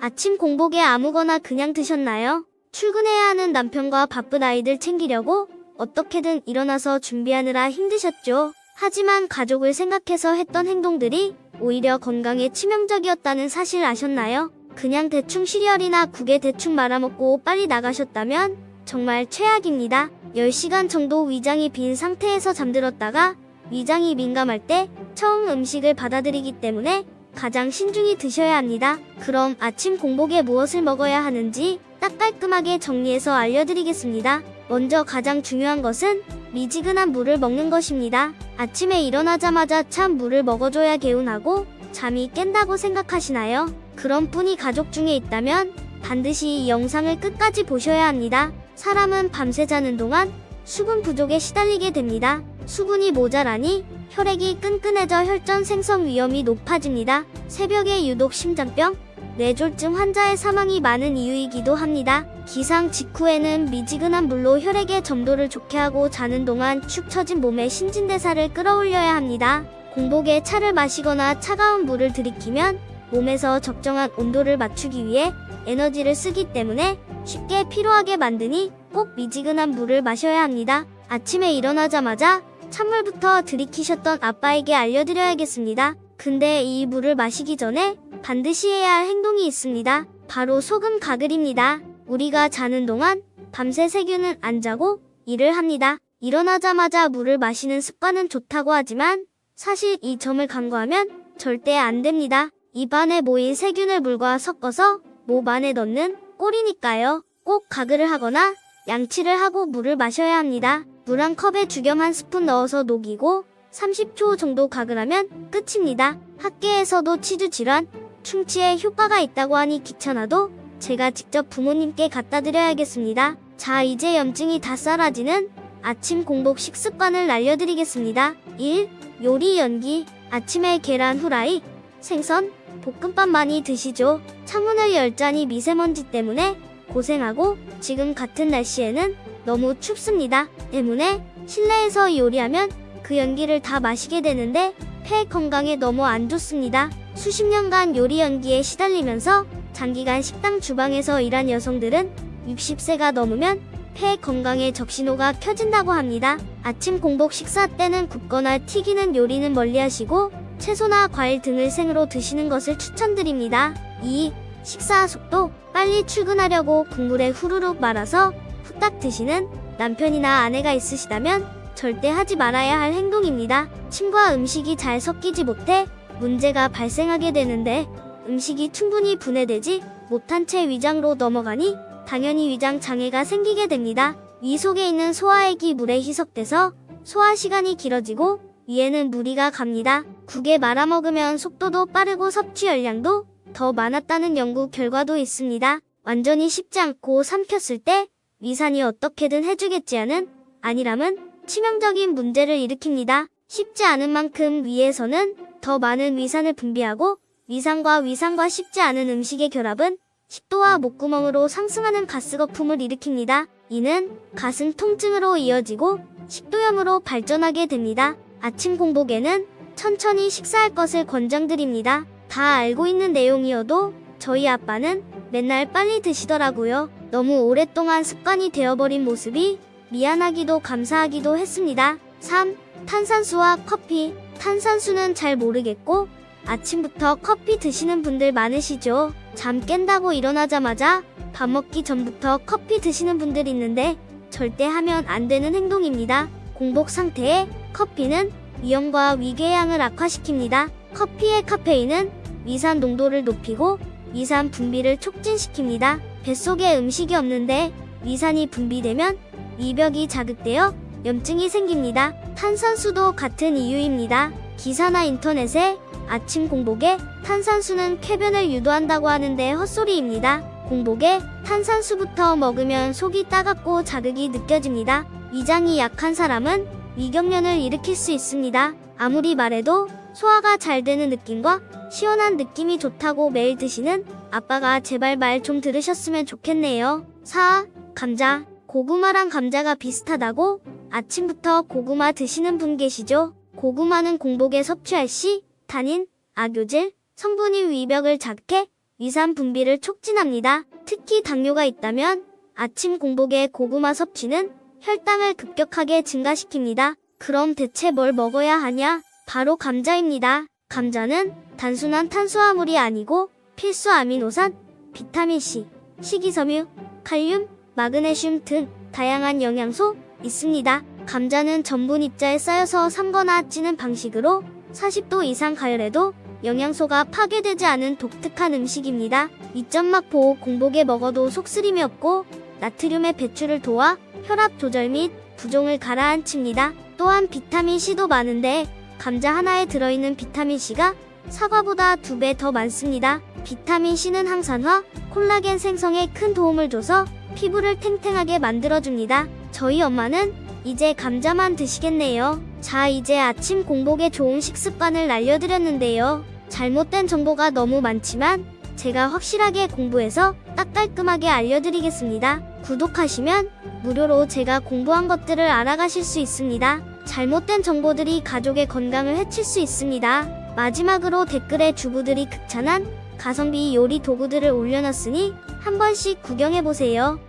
아침 공복에 아무거나 그냥 드셨나요? 출근해야 하는 남편과 바쁜 아이들 챙기려고 어떻게든 일어나서 준비하느라 힘드셨죠. 하지만 가족을 생각해서 했던 행동들이 오히려 건강에 치명적이었다는 사실 아셨나요? 그냥 대충 시리얼이나 국에 대충 말아먹고 빨리 나가셨다면 정말 최악입니다. 10시간 정도 위장이 빈 상태에서 잠들었다가 위장이 민감할 때 처음 음식을 받아들이기 때문에 가장 신중히 드셔야 합니다. 그럼 아침 공복에 무엇을 먹어야 하는지 딱 깔끔하게 정리해서 알려드리겠습니다. 먼저 가장 중요한 것은 미지근한 물을 먹는 것입니다. 아침에 일어나자마자 찬 물을 먹어줘야 개운하고 잠이 깬다고 생각하시나요? 그런 분이 가족 중에 있다면 반드시 이 영상을 끝까지 보셔야 합니다. 사람은 밤새 자는 동안 수분 부족에 시달리게 됩니다. 수분이 모자라니 혈액이 끈끈해져 혈전 생성 위험이 높아집니다. 새벽에 유독 심장병, 뇌졸중 환자의 사망이 많은 이유이기도 합니다. 기상 직후에는 미지근한 물로 혈액의 점도를 좋게 하고 자는 동안 축 처진 몸의 신진대사를 끌어올려야 합니다. 공복에 차를 마시거나 차가운 물을 들이키면 몸에서 적정한 온도를 맞추기 위해 에너지를 쓰기 때문에 쉽게 피로하게 만드니 꼭 미지근한 물을 마셔야 합니다. 아침에 일어나자마자 찬물부터 들이키셨던 아빠에게 알려드려야겠습니다. 근데 이 물을 마시기 전에 반드시 해야 할 행동이 있습니다. 바로 소금 가글입니다. 우리가 자는 동안 밤새 세균은 안 자고 일을 합니다. 일어나자마자 물을 마시는 습관은 좋다고 하지만 사실 이 점을 간과하면 절대 안 됩니다. 입 안에 모인 세균을 물과 섞어서 목 안에 넣는 꼴이니까요. 꼭 가글을 하거나 양치를 하고 물을 마셔야 합니다. 물 한 컵에 죽염 한 스푼 넣어서 녹이고 30초 정도 가글하면 끝입니다. 학계에서도 치주 질환, 충치에 효과가 있다고 하니 귀찮아도 제가 직접 부모님께 갖다 드려야겠습니다. 자, 이제 염증이 다 사라지는 아침 공복 식습관을 알려드리겠습니다. 1. 요리 연기. 아침에 계란 후라이, 생선, 볶음밥 많이 드시죠. 창문을 열자니 미세먼지 때문에 고생하고 지금 같은 날씨에는 너무 춥습니다. 때문에 실내에서 요리하면 그 연기를 다 마시게 되는데 폐 건강에 너무 안 좋습니다. 수십 년간 요리 연기에 시달리면서 장기간 식당 주방에서 일한 여성들은 60세가 넘으면 폐 건강에 적신호가 켜진다고 합니다. 아침 공복 식사 때는 굽거나 튀기는 요리는 멀리하시고 채소나 과일 등을 생으로 드시는 것을 추천드립니다. 2. 식사 속도. 빨리 출근하려고 국물에 후루룩 말아서 후딱 드시는 남편이나 아내가 있으시다면 절대 하지 말아야 할 행동입니다. 침과 음식이 잘 섞이지 못해 문제가 발생하게 되는데 음식이 충분히 분해되지 못한 채 위장으로 넘어가니 당연히 위장 장애가 생기게 됩니다. 위 속에 있는 소화액이 물에 희석돼서 소화 시간이 길어지고 위에는 무리가 갑니다. 국에 말아 먹으면 속도도 빠르고 섭취 열량도 더 많았다는 연구 결과도 있습니다. 완전히 씹지 않고 삼켰을 때 위산이 어떻게든 해주겠지 하는 아니람은 치명적인 문제를 일으킵니다. 씹지 않은 만큼 위에서는 더 많은 위산을 분비하고 위산과 씹지 않은 음식의 결합은 식도와 목구멍으로 상승하는 가스 거품을 일으킵니다. 이는 가슴 통증으로 이어지고 식도염으로 발전하게 됩니다. 아침 공복에는 천천히 식사할 것을 권장드립니다. 다 알고 있는 내용이어도 저희 아빠는 맨날 빨리 드시더라고요. 너무 오랫동안 습관이 되어버린 모습이 미안하기도 감사하기도 했습니다. 3. 탄산수와 커피. 탄산수는 잘 모르겠고 아침부터 커피 드시는 분들 많으시죠. 잠 깬다고 일어나자마자 밥 먹기 전부터 커피 드시는 분들 있는데 절대 하면 안 되는 행동입니다. 공복 상태에 커피는 위염과 위궤양을 악화시킵니다. 커피의 카페인은 위산 농도를 높이고 위산 분비를 촉진시킵니다. 뱃속에 음식이 없는데 위산이 분비되면 위벽이 자극되어 염증이 생깁니다. 탄산수도 같은 이유입니다. 기사나 인터넷에 아침 공복에 탄산수는 쾌변을 유도한다고 하는데 헛소리입니다. 공복에 탄산수부터 먹으면 속이 따갑고 자극이 느껴집니다. 위장이 약한 사람은 위경련을 일으킬 수 있습니다. 아무리 말해도 소화가 잘 되는 느낌과 시원한 느낌이 좋다고 매일 드시는 아빠가 제발 말 좀 들으셨으면 좋겠네요. 4. 감자. 고구마랑 감자가 비슷하다고 아침부터 고구마 드시는 분 계시죠? 고구마는 공복에 섭취할 시 타닌, 악효질, 성분이 위벽을 자극해 위산 분비를 촉진합니다. 특히 당뇨가 있다면 아침 공복의 고구마 섭취는 혈당을 급격하게 증가시킵니다. 그럼 대체 뭘 먹어야 하냐? 바로 감자입니다. 감자는 단순한 탄수화물이 아니고 필수 아미노산, 비타민C, 식이섬유, 칼륨, 마그네슘 등 다양한 영양소 있습니다. 감자는 전분 입자에 쌓여서 삶거나 찌는 방식으로 40도 이상 가열해도 영양소가 파괴되지 않은 독특한 음식입니다. 이점막 보호 공복에 먹어도 속쓰림이 없고 나트륨의 배출을 도와 혈압 조절 및 부종을 가라앉힙니다. 또한 비타민C도 많은데 감자 하나에 들어있는 비타민C가 사과보다 2배 더 많습니다. 비타민C는 항산화, 콜라겐 생성에 큰 도움을 줘서 피부를 탱탱하게 만들어줍니다. 저희 엄마는 이제 감자만 드시겠네요. 자, 이제 아침 공복에 좋은 식습관을 알려드렸는데요. 잘못된 정보가 너무 많지만 제가 확실하게 공부해서 딱 깔끔하게 알려드리겠습니다. 구독하시면 무료로 제가 공부한 것들을 알아가실 수 있습니다. 잘못된 정보들이 가족의 건강을 해칠 수 있습니다. 마지막으로 댓글에 주부들이 극찬한 가성비 요리 도구들을 올려놨으니 한 번씩 구경해보세요.